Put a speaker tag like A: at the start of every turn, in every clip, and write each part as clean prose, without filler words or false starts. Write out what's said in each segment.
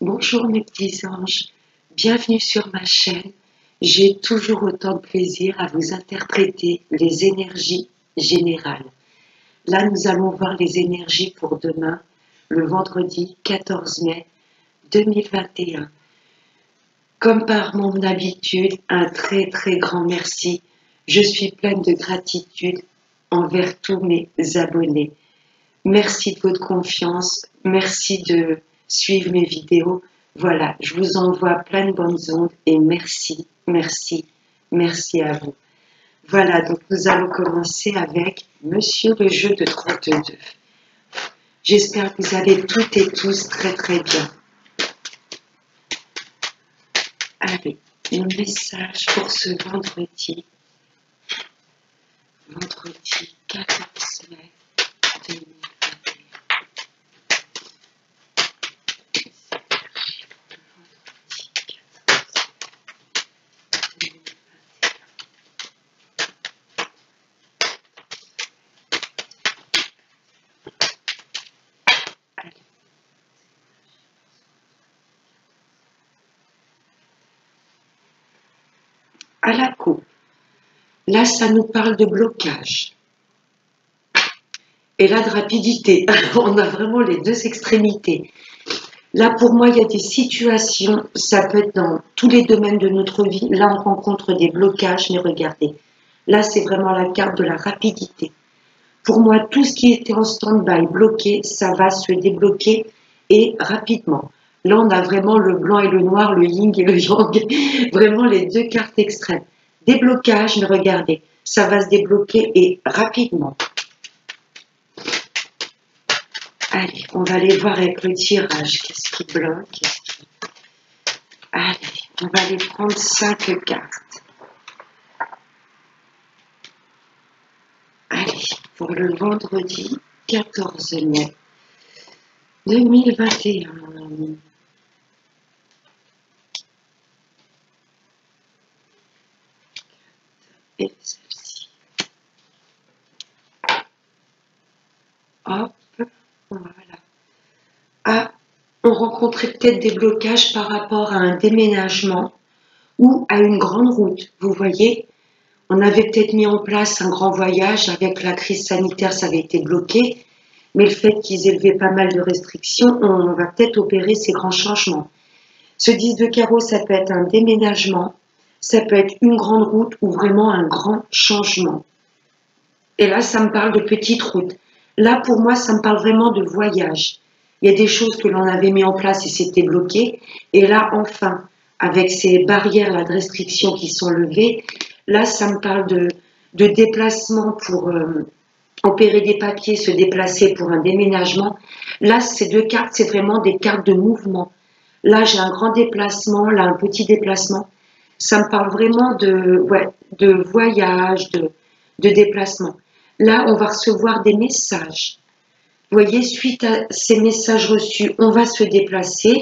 A: Bonjour mes petits anges, bienvenue sur ma chaîne. J'ai toujours autant de plaisir à vous interpréter les énergies générales. Là, nous allons voir les énergies pour demain, le vendredi 14 mai 2021. Comme par mon habitude, un très très grand merci. Je suis pleine de gratitude envers tous mes abonnés. Merci de votre confiance, merci de suivre mes vidéos. Voilà, je vous envoie plein de bonnes ondes et merci, merci, merci à vous. Voilà, donc nous allons commencer avec Monsieur le jeu de 32. J'espère que vous allez toutes et tous très très bien. Allez, le message pour ce vendredi 14 mai 2021. À la coupe, là ça nous parle de blocage et là de rapidité. On a vraiment les deux extrémités. Là pour moi il y a des situations, ça peut être dans tous les domaines de notre vie. Là on rencontre des blocages, mais regardez, là c'est vraiment la carte de la rapidité. Pour moi tout ce qui était en stand-by, bloqué, ça va se débloquer et rapidement. Là on a vraiment le blanc et le noir, le yin et le yang, vraiment les deux cartes extrêmes. Déblocage, mais regardez, ça va se débloquer et rapidement. Allez, on va aller voir avec le tirage. Qu'est-ce qui bloque? Allez, on va aller prendre 5 cartes. Allez, pour le vendredi 14 mai 2021. Et celle-ci. Hop, voilà. Ah, on rencontrait peut-être des blocages par rapport à un déménagement ou à une grande route. Vous voyez, on avait peut-être mis en place un grand voyage. Avec la crise sanitaire, ça avait été bloqué. Mais le fait qu'ils élevaient pas mal de restrictions, on va peut-être opérer ces grands changements. Ce 10 de carreau, ça peut être un déménagement, ça peut être une grande route ou vraiment un grand changement. Et là, ça me parle de petites routes. Là, pour moi, ça me parle vraiment de voyage. Il y a des choses que l'on avait mis en place et c'était bloqué. Et là, enfin, avec ces barrières là, de restrictions qui sont levées, là, ça me parle de déplacement pour opérer des papiers, se déplacer pour un déménagement. Là, ces deux cartes, c'est vraiment des cartes de mouvement. Là, j'ai un grand déplacement, là, un petit déplacement. Ça me parle vraiment de voyage, de déplacement. Là, on va recevoir des messages. Vous voyez, suite à ces messages reçus, on va se déplacer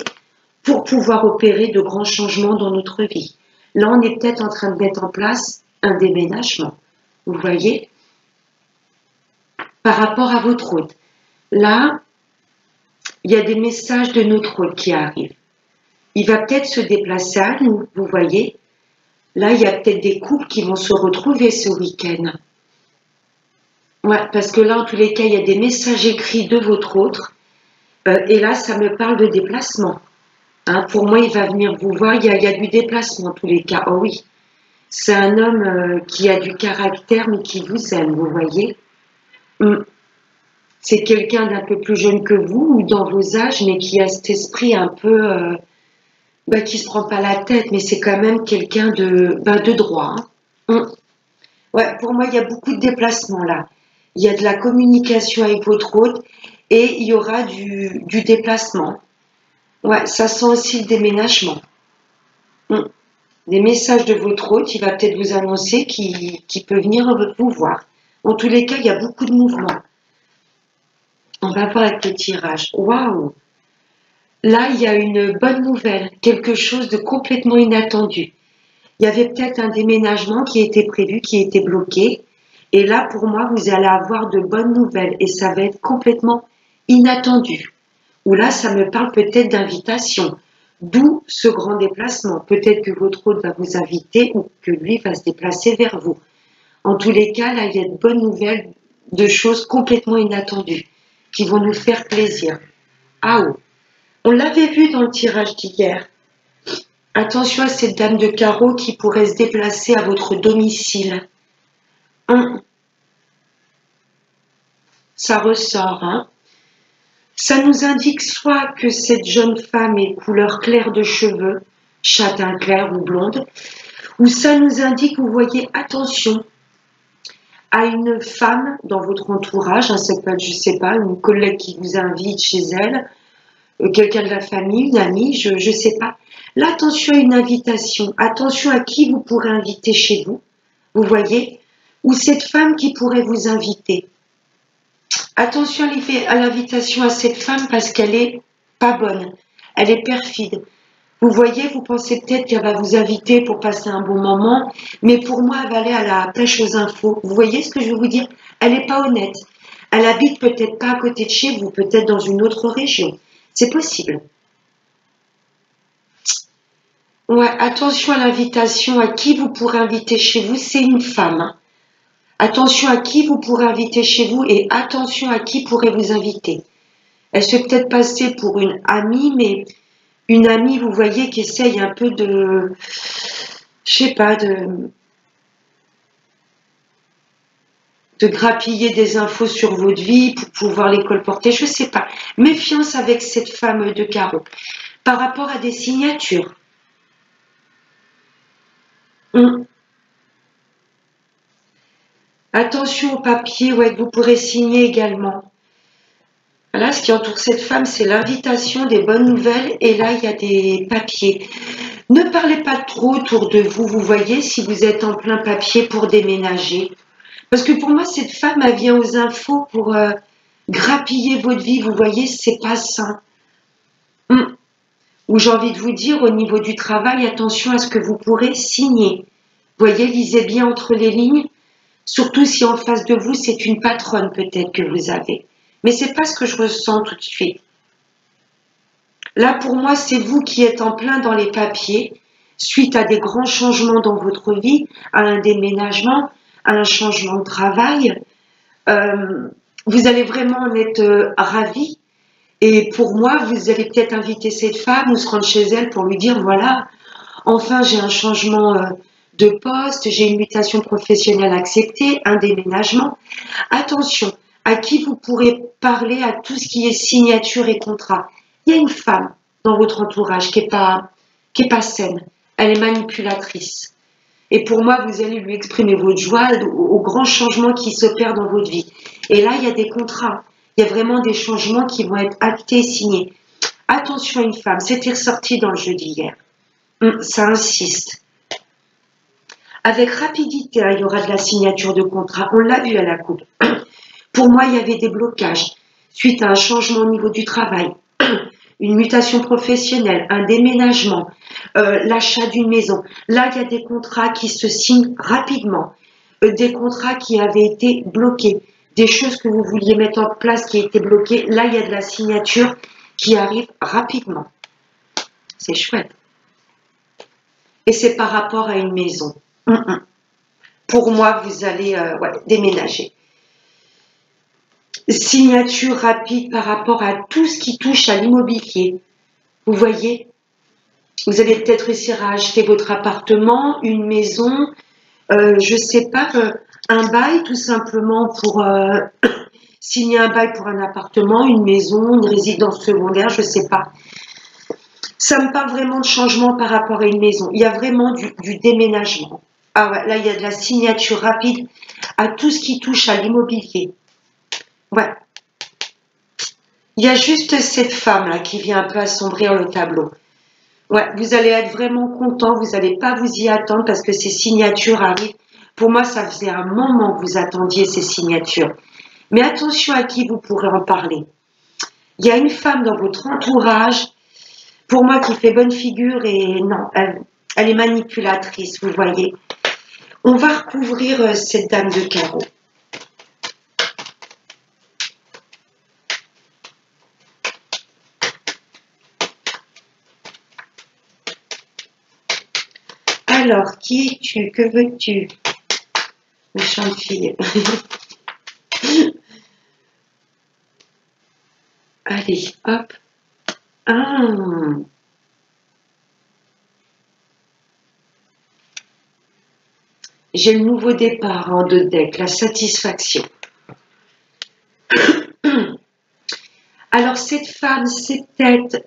A: pour pouvoir opérer de grands changements dans notre vie. Là, on est peut-être en train de mettre en place un déménagement. Vous voyez, par rapport à votre hôte. Là, il y a des messages de notre hôte qui arrivent. Il va peut-être se déplacer à nous, vous voyez. Là, il y a peut-être des couples qui vont se retrouver ce week-end. Ouais, parce que là, en tous les cas, il y a des messages écrits de votre autre. Et là, ça me parle de déplacement. Hein, pour moi, il va venir vous voir. Il y a du déplacement en tous les cas. Oh oui, c'est un homme qui a du caractère, mais qui vous aime, vous voyez. C'est quelqu'un d'un peu plus jeune que vous ou dans vos âges, mais qui a cet esprit un peu... qui se prend pas la tête, mais c'est quand même quelqu'un de droit. Hein. Ouais, pour moi, il y a beaucoup de déplacements là. Il y a de la communication avec votre hôte et il y aura du déplacement. Ouais, ça sent aussi le déménagement. Des messages de votre hôte, il va peut-être vous annoncer qu'il peut venir vous voir. En tous les cas, il y a beaucoup de mouvements. On va voir avec le tirage. Waouh! Là, il y a une bonne nouvelle, quelque chose de complètement inattendu. Il y avait peut-être un déménagement qui était prévu, qui était bloqué. Et là, pour moi, vous allez avoir de bonnes nouvelles et ça va être complètement inattendu. Ou là, ça me parle peut-être d'invitation. D'où ce grand déplacement. Peut-être que votre hôte va vous inviter ou que lui va se déplacer vers vous. En tous les cas, là, il y a de bonnes nouvelles, de choses complètement inattendues qui vont nous faire plaisir. Ah oh, on l'avait vu dans le tirage d'hier. Attention à cette dame de carreau qui pourrait se déplacer à votre domicile. Ça ressort, hein. Ça nous indique soit que cette jeune femme est couleur claire de cheveux, châtain clair ou blonde, ou ça nous indique, vous voyez, attention à une femme dans votre entourage, hein, ça peut être, je sais pas, une collègue qui vous invite chez elle, quelqu'un de la famille, une amie, je ne sais pas. Là, attention à une invitation, attention à qui vous pourrez inviter chez vous, vous voyez, ou cette femme qui pourrait vous inviter. Attention à l'invitation à cette femme parce qu'elle est pas bonne, elle est perfide. Vous voyez, vous pensez peut-être qu'elle va vous inviter pour passer un bon moment, mais pour moi, elle va aller à la pêche aux infos. Vous voyez ce que je veux vous dire? Elle n'est pas honnête. Elle habite peut-être pas à côté de chez vous, peut-être dans une autre région. C'est possible. Ouais, attention à l'invitation, à qui vous pourrez inviter chez vous, c'est une femme. Hein. Attention à qui vous pourrez inviter chez vous et attention à qui pourrait vous inviter. Elle se fait peut-être passer pour une amie, mais une amie, vous voyez, qui essaye un peu de, je sais pas, de grappiller des infos sur votre vie pour pouvoir les colporter, je sais pas. Méfiance avec cette femme de carreau. Par rapport à des signatures. Attention au papier, ouais, que vous pourrez signer également. Voilà, ce qui entoure cette femme, c'est l'invitation, des bonnes nouvelles, et là, il y a des papiers. Ne parlez pas trop autour de vous, vous voyez, si vous êtes en plein papier pour déménager. Parce que pour moi, cette femme, elle vient aux infos pour grappiller votre vie, vous voyez, c'est pas sain. Ou j'ai envie de vous dire, au niveau du travail, attention à ce que vous pourrez signer. Vous voyez, lisez bien entre les lignes, surtout si en face de vous, c'est une patronne peut-être que vous avez. Mais c'est pas ce que je ressens tout de suite. Là, pour moi, c'est vous qui êtes en plein dans les papiers, suite à des grands changements dans votre vie, à un déménagement, à un changement de travail. Vous allez vraiment en être ravis. Et pour moi, vous allez peut-être inviter cette femme ou se rendre chez elle pour lui dire, voilà, enfin, j'ai un changement de poste, j'ai une mutation professionnelle acceptée, un déménagement. Attention, à qui vous pourrez parler à tout ce qui est signature et contrat. Il y a une femme dans votre entourage qui est pas saine. Elle est manipulatrice. Et pour moi, vous allez lui exprimer votre joie aux grands changements qui s'opèrent dans votre vie. Et là, il y a des contrats. Il y a vraiment des changements qui vont être actés et signés. Attention à une femme. C'était ressorti dans le jeu d'hier. Ça insiste. Avec rapidité, hein, il y aura de la signature de contrat. On l'a vu à la coupe. Pour moi, il y avait des blocages suite à un changement au niveau du travail, une mutation professionnelle, un déménagement, l'achat d'une maison. Là, il y a des contrats qui se signent rapidement, des contrats qui avaient été bloqués, des choses que vous vouliez mettre en place qui étaient bloquées. Là, il y a de la signature qui arrive rapidement. C'est chouette. Et c'est par rapport à une maison. Pour moi, vous allez déménager. Signature rapide par rapport à tout ce qui touche à l'immobilier. Vous voyez, vous allez peut-être réussir à acheter votre appartement, une maison, je ne sais pas, un bail tout simplement pour signer un bail pour un appartement, une maison, une résidence secondaire, je ne sais pas. Ça me parle vraiment de changement par rapport à une maison. Il y a vraiment du déménagement. Ah ouais, là, il y a de la signature rapide à tout ce qui touche à l'immobilier. Ouais. Il y a juste cette femme-là qui vient un peu assombrir le tableau. Ouais, vous allez être vraiment content, vous n'allez pas vous y attendre parce que ces signatures arrivent. Pour moi, ça faisait un moment que vous attendiez ces signatures. Mais attention à qui vous pourrez en parler. Il y a une femme dans votre entourage, pour moi, qui fait bonne figure et non, elle est manipulatrice, vous voyez. On va recouvrir cette dame de carreau. Alors, qui es-tu? Que veux-tu? Méchante fille. Allez, hop. Ah. J'ai le nouveau départ en 2 decks, la satisfaction. Alors, cette femme, c'est peut-être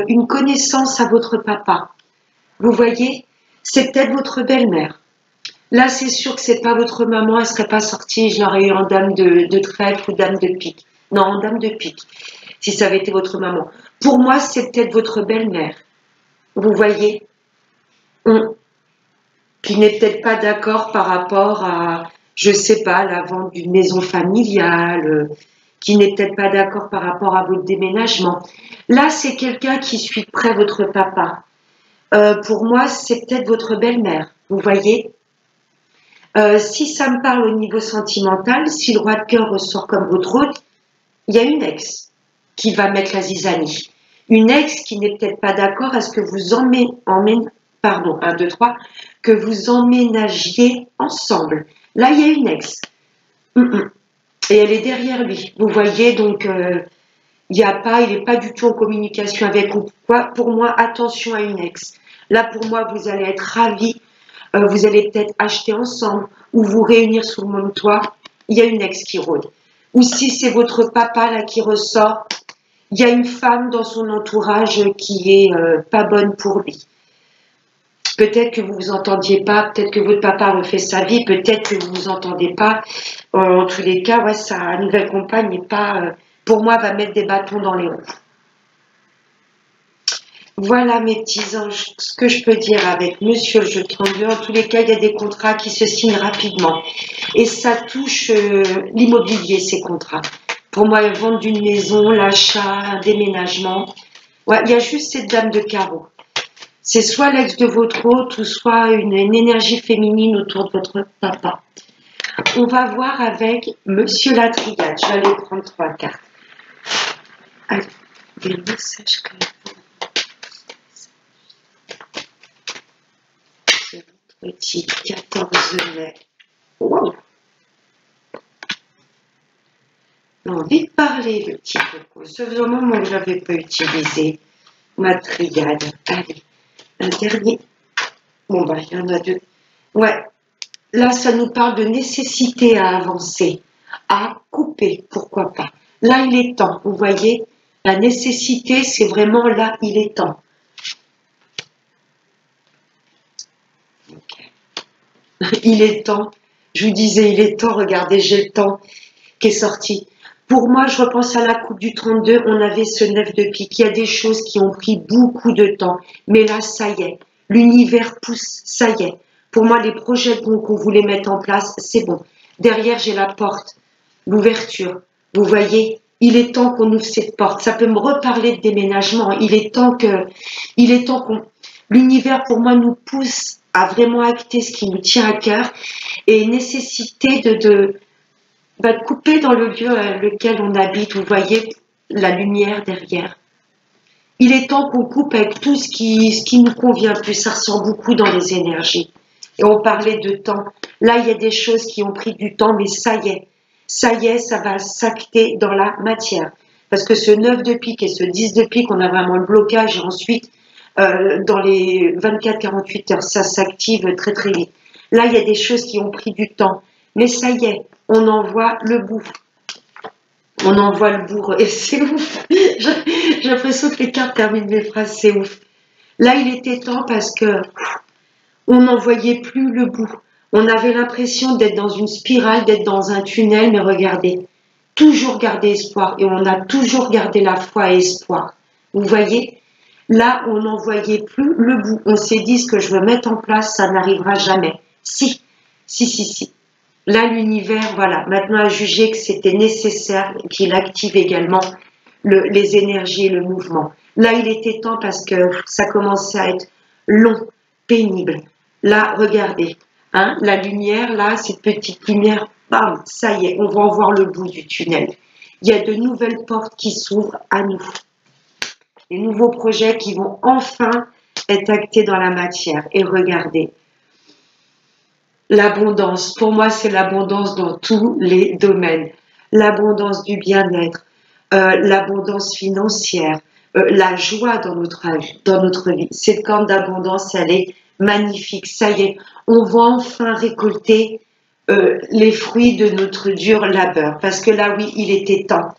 A: une connaissance à votre papa. Vous voyez? C'est peut-être votre belle-mère. Là, c'est sûr que c'est pas votre maman, elle serait pas sortie, je l'aurais eu en dame de trèfle ou dame de pique. Non, en dame de pique, si ça avait été votre maman. Pour moi, c'est peut-être votre belle-mère. Vous voyez? Qui n'est peut-être pas d'accord par rapport à, je sais pas, la vente d'une maison familiale, qui n'est peut-être pas d'accord par rapport à votre déménagement. Là, c'est quelqu'un qui suit de près votre papa. Pour moi, c'est peut-être votre belle-mère. Vous voyez? Si ça me parle au niveau sentimental, si le roi de cœur ressort comme votre hôte, il y a une ex qui va mettre la zizanie. Une ex qui n'est peut-être pas d'accord à ce que vous pardon, 1, 2, 3, que vous emménagiez ensemble. Là, il y a une ex. Et elle est derrière lui. Vous voyez, donc, il n'est pas du tout en communication avec vous. Pour moi, attention à une ex. Là, pour moi, vous allez être ravis. Vous allez peut-être acheter ensemble ou vous réunir sous le même toit. Il y a une ex qui rôde. Ou si c'est votre papa là qui ressort, il y a une femme dans son entourage qui est pas bonne pour lui. Peut-être que vous vous entendiez pas, peut-être que votre papa refait sa vie, peut-être que vous vous entendez pas. En tous les cas, ouais, sa nouvelle compagne n'est pas, pour moi, va mettre des bâtons dans les roues. Voilà mes petits anges, ce que je peux dire avec Monsieur le jeu 32. En tous les cas, il y a des contrats qui se signent rapidement. Et ça touche l'immobilier, ces contrats. Pour moi, la vente d'une maison, l'achat, un déménagement. Ouais, il y a juste cette dame de carreau. C'est soit l'ex de votre hôte ou soit une énergie féminine autour de votre papa. On va voir avec Monsieur la Triade. Je vais aller prendre 3 cartes. Allez, des messages comme c'est votre petit 14 mai. Wow. J'ai envie de parler, le petit coco. Ça faisait un moment que je n'avais pas utilisé ma triade. Allez, un dernier. Bon, bah, il y en a 2. Ouais, là, ça nous parle de nécessité à avancer, à couper, pourquoi pas. Là, il est temps, vous voyez, la nécessité, c'est vraiment là, il est temps. Okay. Il est temps, je vous disais, il est temps, regardez, j'ai le temps qui est sorti. Pour moi, je repense à la coupe du 32, on avait ce 9 de pique. Il y a des choses qui ont pris beaucoup de temps, mais là, ça y est, l'univers pousse, ça y est. Pour moi, les projets qu'on voulait mettre en place, c'est bon. Derrière, j'ai la porte, l'ouverture. Vous voyez, il est temps qu'on ouvre cette porte. Ça peut me reparler de déménagement. Il est temps qu'on, l'univers pour moi nous pousse à vraiment acter ce qui nous tient à cœur et nécessiter de couper dans le lieu lequel on habite. Vous voyez la lumière derrière. Il est temps qu'on coupe avec tout ce qui nous convient plus. Ça ressort beaucoup dans les énergies. Et on parlait de temps. Là, il y a des choses qui ont pris du temps, mais ça y est, ça va s'acter dans la matière. Parce que ce 9 de pique et ce 10 de pique, on a vraiment le blocage. Et ensuite, dans les 24-48 heures, ça s'active très très vite. Là, il y a des choses qui ont pris du temps. Mais ça y est, on en voit le bout. On en voit le bout. Et c'est ouf. J'ai l'impression que les cartes terminent mes phrases, c'est ouf. Là, il était temps parce que on n'en voyait plus le bout. On avait l'impression d'être dans une spirale, d'être dans un tunnel, mais regardez, toujours garder espoir. Et on a toujours gardé la foi et espoir. Vous voyez, là, on n'en voyait plus le bout. On s'est dit, ce que je veux mettre en place, ça n'arrivera jamais. Si. Là, l'univers, voilà, maintenant a jugé que c'était nécessaire qu'il active également les énergies et le mouvement. Là, il était temps parce que ça commençait à être long, pénible. Là, regardez, hein, la lumière, là, cette petite lumière, bam, ça y est, on va en voir le bout du tunnel. Il y a de nouvelles portes qui s'ouvrent à nous. Des nouveaux projets qui vont enfin être actés dans la matière. Et regardez, L'abondance, pour moi, c'est l'abondance dans tous les domaines. L'abondance du bien-être, l'abondance financière, la joie dans notre vie. Cette corne d'abondance, elle est magnifique. Ça y est, on va enfin récolter les fruits de notre dur labeur. Parce que là, oui, il était temps.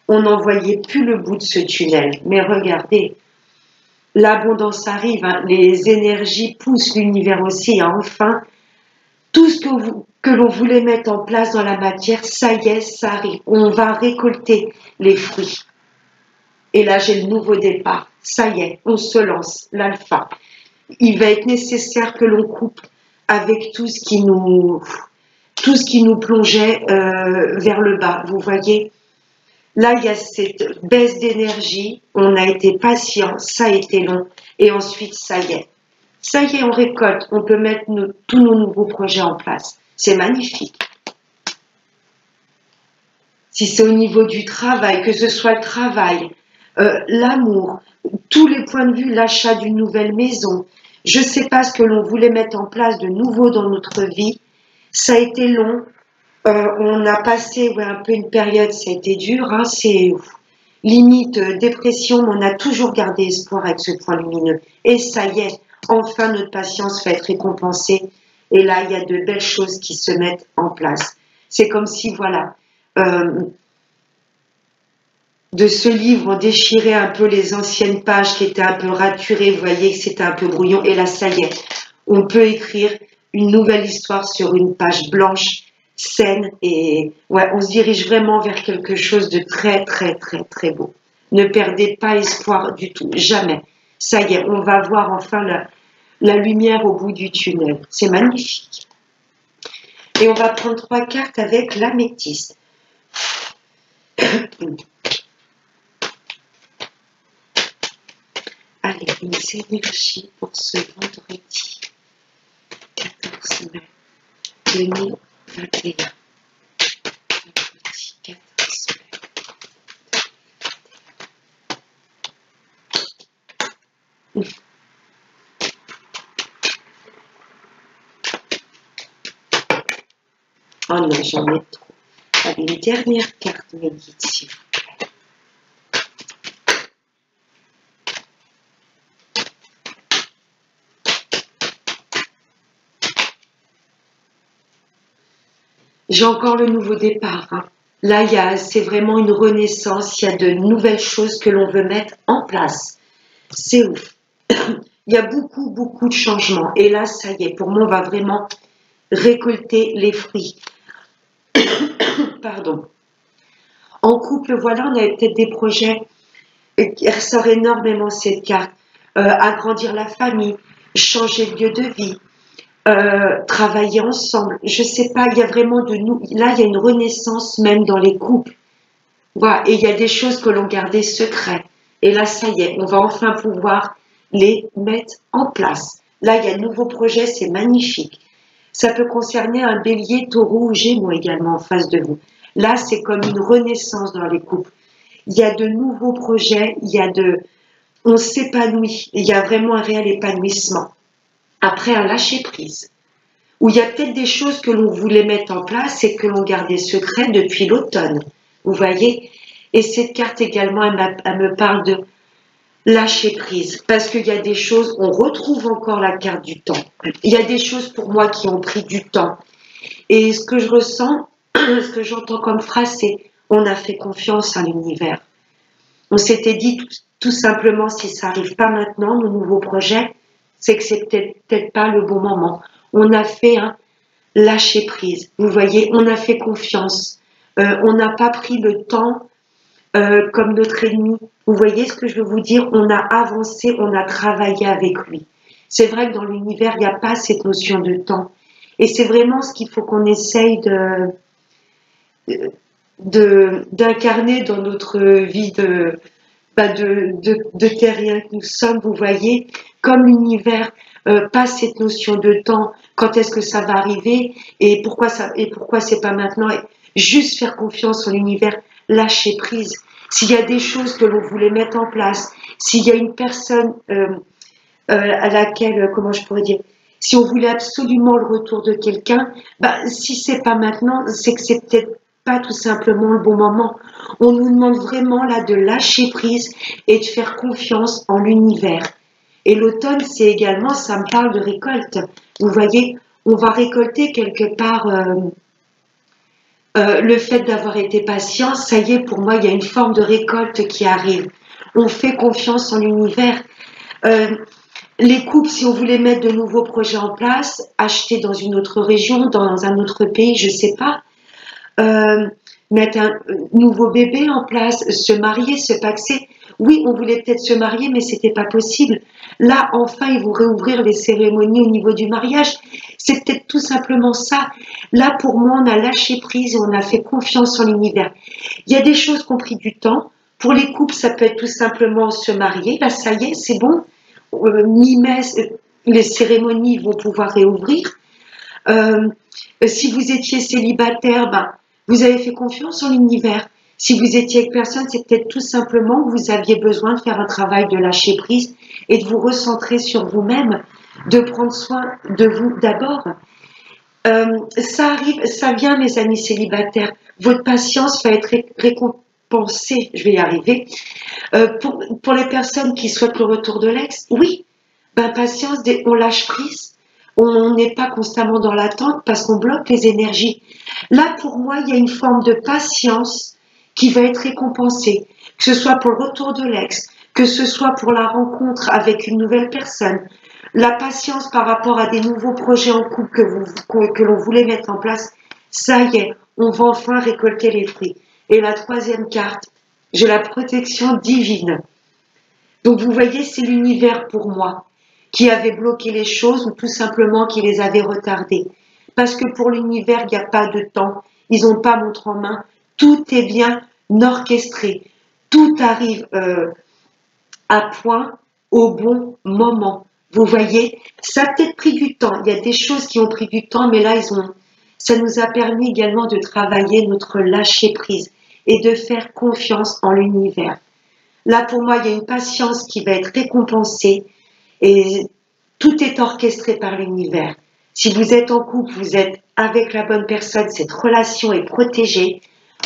A: On n'en voyait plus le bout de ce tunnel. Mais regardez, l'abondance arrive, hein. Les énergies poussent l'univers aussi à enfin tout ce que l'on voulait mettre en place dans la matière, ça y est, ça arrive. On va récolter les fruits. Et là, j'ai le nouveau départ. Ça y est, on se lance, l'alpha. Il va être nécessaire que l'on coupe avec tout ce qui nous plongeait vers le bas. Vous voyez, là, il y a cette baisse d'énergie. On a été patient, ça a été long. Et ensuite, ça y est. Ça y est, on récolte. On peut mettre tous nos nouveaux projets en place. C'est magnifique. Si c'est au niveau du travail, que ce soit le travail, l'amour, tous les points de vue, l'achat d'une nouvelle maison, je ne sais pas ce que l'on voulait mettre en place de nouveau dans notre vie. Ça a été long. On a passé un peu une période, ça a été dur. Hein, c'est limite dépression, mais on a toujours gardé espoir avec ce point lumineux. Et ça y est, enfin notre patience va être récompensée. Et là, il y a de belles choses qui se mettent en place. C'est comme si, voilà, de ce livre, on déchirait un peu les anciennes pages qui étaient un peu raturées, vous voyez que c'était un peu brouillon. Et là, ça y est, on peut écrire une nouvelle histoire sur une page blanche, saine, et ouais, on se dirige vraiment vers quelque chose de très, très, très, très beau. Ne perdez pas espoir du tout, jamais. Ça y est, on va voir enfin la lumière au bout du tunnel. C'est magnifique. Et on va prendre 3 cartes avec l'améthyste. Allez, les énergies pour ce vendredi 14 mai 2021. Vendredi 14 mai. Oh non, j'en ai trop. Allez, une dernière carte me guide, s'il vous plaît. J'ai encore le nouveau départ. Hein. Là, c'est vraiment une renaissance. Il y a de nouvelles choses que l'on veut mettre en place. C'est ouf. Il y a beaucoup, beaucoup de changements. Et là, ça y est, pour moi, on va vraiment récolter les fruits. Pardon. En couple, voilà, on avait peut-être des projets qui ressort énormément cette carte. Agrandir la famille, changer de lieu de vie, travailler ensemble. Je sais pas, il y a vraiment de nous. Là, il y a une renaissance même dans les couples. Voilà, et il y a des choses que l'on gardait secrètes. Et là, ça y est, on va enfin pouvoir les mettre en place. Là, il y a de nouveaux projets, c'est magnifique. Ça peut concerner un bélier, taureau ou gémeaux également en face de vous. Là, c'est comme une renaissance dans les couples. Il y a de nouveaux projets, on s'épanouit. Il y a vraiment un réel épanouissement. Après, un lâcher-prise. Où il y a peut-être des choses que l'on voulait mettre en place et que l'on gardait secrètes depuis l'automne. Vous voyez? Et cette carte également, elle me parle de lâcher prise. Parce qu'il y a des choses, on retrouve encore la carte du temps. Il y a des choses pour moi qui ont pris du temps. Et ce que je ressens, ce que j'entends comme phrase, c'est on a fait confiance à l'univers. On s'était dit tout simplement, si ça n'arrive pas maintenant, nos nouveaux projets, c'est que c'est peut-être pas le bon moment. On a fait un lâcher prise. Vous voyez, on a fait confiance. On n'a pas pris le temps comme notre ennemi. Vous voyez ce que je veux vous dire? On a avancé, on a travaillé avec lui. C'est vrai que dans l'univers, il n'y a pas cette notion de temps. Et c'est vraiment ce qu'il faut qu'on essaye d'incarner dans notre vie de terrien que nous sommes, vous voyez, comme l'univers, pas cette notion de temps, quand est-ce que ça va arriver et pourquoi c'est pas maintenant, et juste faire confiance en l'univers, lâcher prise. S'il y a des choses que l'on voulait mettre en place, s'il y a une personne à laquelle, comment je pourrais dire, Si on voulait absolument le retour de quelqu'un, bah, si c'est pas maintenant, c'est que c'est peut-être pas tout simplement le bon moment. On nous demande vraiment là de lâcher prise et de faire confiance en l'univers. Et l'automne, c'est également, ça me parle de récolte. Vous voyez, on va récolter quelque part le fait d'avoir été patient. Ça y est, pour moi, il y a une forme de récolte qui arrive. On fait confiance en l'univers. Euh, les couples, si on voulait mettre de nouveaux projets en place, acheter dans une autre région, dans un autre pays, je sais pas, euh, mettre un nouveau bébé en place, se marier, se paxer. Oui, on voulait peut-être se marier, mais c'était pas possible. Là, enfin, ils vont réouvrir les cérémonies au niveau du mariage. C'est peut-être tout simplement ça. Là, pour moi, on a lâché prise et on a fait confiance en l'univers. Il y a des choses qui ont pris du temps. Pour les couples, ça peut être tout simplement se marier. Là, ça y est, c'est bon. Mi-mai, les cérémonies vont pouvoir réouvrir. Euh, si vous étiez célibataire, ben, vous avez fait confiance en l'univers. Si vous étiez avec personne, c'est peut-être tout simplement que vous aviez besoin de faire un travail de lâcher prise et de vous recentrer sur vous-même, de prendre soin de vous d'abord. Ça arrive, ça vient, mes amis célibataires. Votre patience va être récompensée. Je vais y arriver. Pour les personnes qui souhaitent le retour de l'ex, oui, ben, patience, on lâche prise. On n'est pas constamment dans l'attente parce qu'on bloque les énergies. Là, pour moi, il y a une forme de patience qui va être récompensée, que ce soit pour le retour de l'ex, que ce soit pour la rencontre avec une nouvelle personne. La patience par rapport à des nouveaux projets en couple que l'on voulait mettre en place, ça y est, on va enfin récolter les fruits. Et la troisième carte, j'ai la protection divine. Donc vous voyez, c'est l'univers pour moi qui avait bloqué les choses ou tout simplement qui les avait retardées. Parce que pour l'univers, il n'y a pas de temps. Ils n'ont pas montre en main. Tout est bien orchestré. Tout arrive à point au bon moment. Vous voyez, ça a peut-être pris du temps. Il y a des choses qui ont pris du temps, mais là, ça nous a permis également de travailler notre lâcher prise et de faire confiance en l'univers. Là, pour moi, il y a une patience qui va être récompensée et tout est orchestré par l'univers. Si vous êtes en couple, vous êtes avec la bonne personne, cette relation est protégée,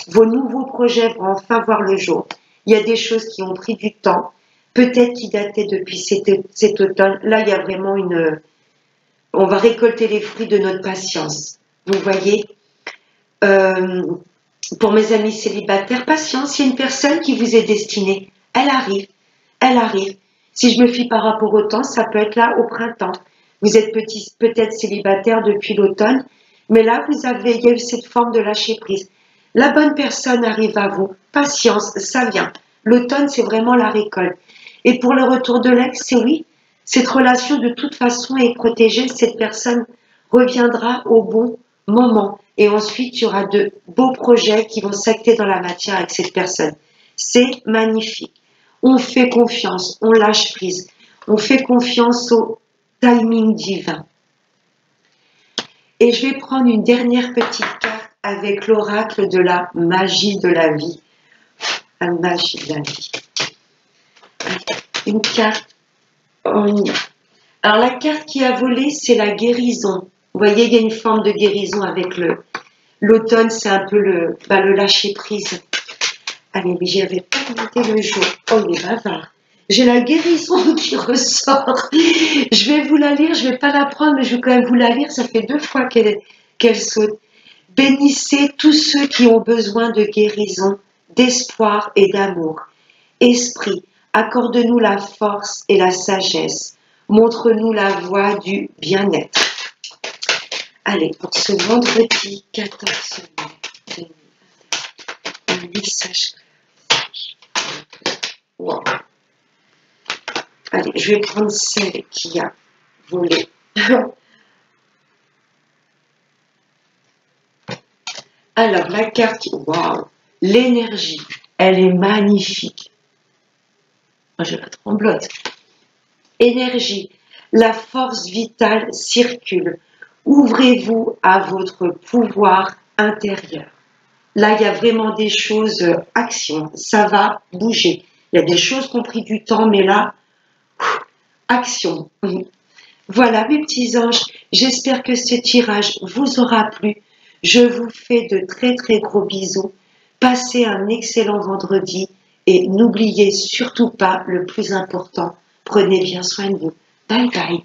A: vos nouveaux projets vont enfin voir le jour. Il y a des choses qui ont pris du temps, peut-être qui dataient depuis cet automne. Là, il y a vraiment on va récolter les fruits de notre patience. Vous voyez, euh, pour mes amis célibataires, patience, il y a une personne qui vous est destinée. Elle arrive, elle arrive. Si je me fie par rapport au temps, ça peut être là au printemps. Vous êtes peut-être célibataire depuis l'automne, mais là, il y a eu cette forme de lâcher prise. La bonne personne arrive à vous. Patience, ça vient. L'automne, c'est vraiment la récolte. Et pour le retour de l'ex, c'est oui. Cette relation, de toute façon, est protégée. Cette personne reviendra au bon moment. Et ensuite, il y aura de beaux projets qui vont s'acter dans la matière avec cette personne. C'est magnifique. On fait confiance, on lâche prise. On fait confiance au timing divin. Et je vais prendre une dernière petite carte avec l'oracle de la magie de la vie. La magie de la vie. Une carte. Alors la carte qui a volé, c'est la guérison. Vous voyez, il y a une forme de guérison avec l'automne, c'est un peu le lâcher prise. Allez, mais j'y avais pas noté le jour. Oh, il est bavard. J'ai la guérison qui ressort. Je vais vous la lire, je vais pas la prendre, mais je vais quand même vous la lire. Ça fait 2 fois qu'elle saute. Bénissez tous ceux qui ont besoin de guérison, d'espoir et d'amour. Esprit, accorde-nous la force et la sagesse. Montre-nous la voie du bien-être. Allez, pour ce vendredi 14 mai 2021, un message. Wow. Allez, je vais prendre celle qui a volé. Alors, la carte, waouh, l'énergie, elle est magnifique. Moi, je la tremblote. Énergie, la force vitale circule. Ouvrez-vous à votre pouvoir intérieur. Là, il y a vraiment des choses, action, ça va bouger. Il y a des choses qui ont pris du temps, mais là, action. Voilà mes petits anges, j'espère que ce tirage vous aura plu. Je vous fais de très très gros bisous. Passez un excellent vendredi et n'oubliez surtout pas le plus important, prenez bien soin de vous. Bye bye.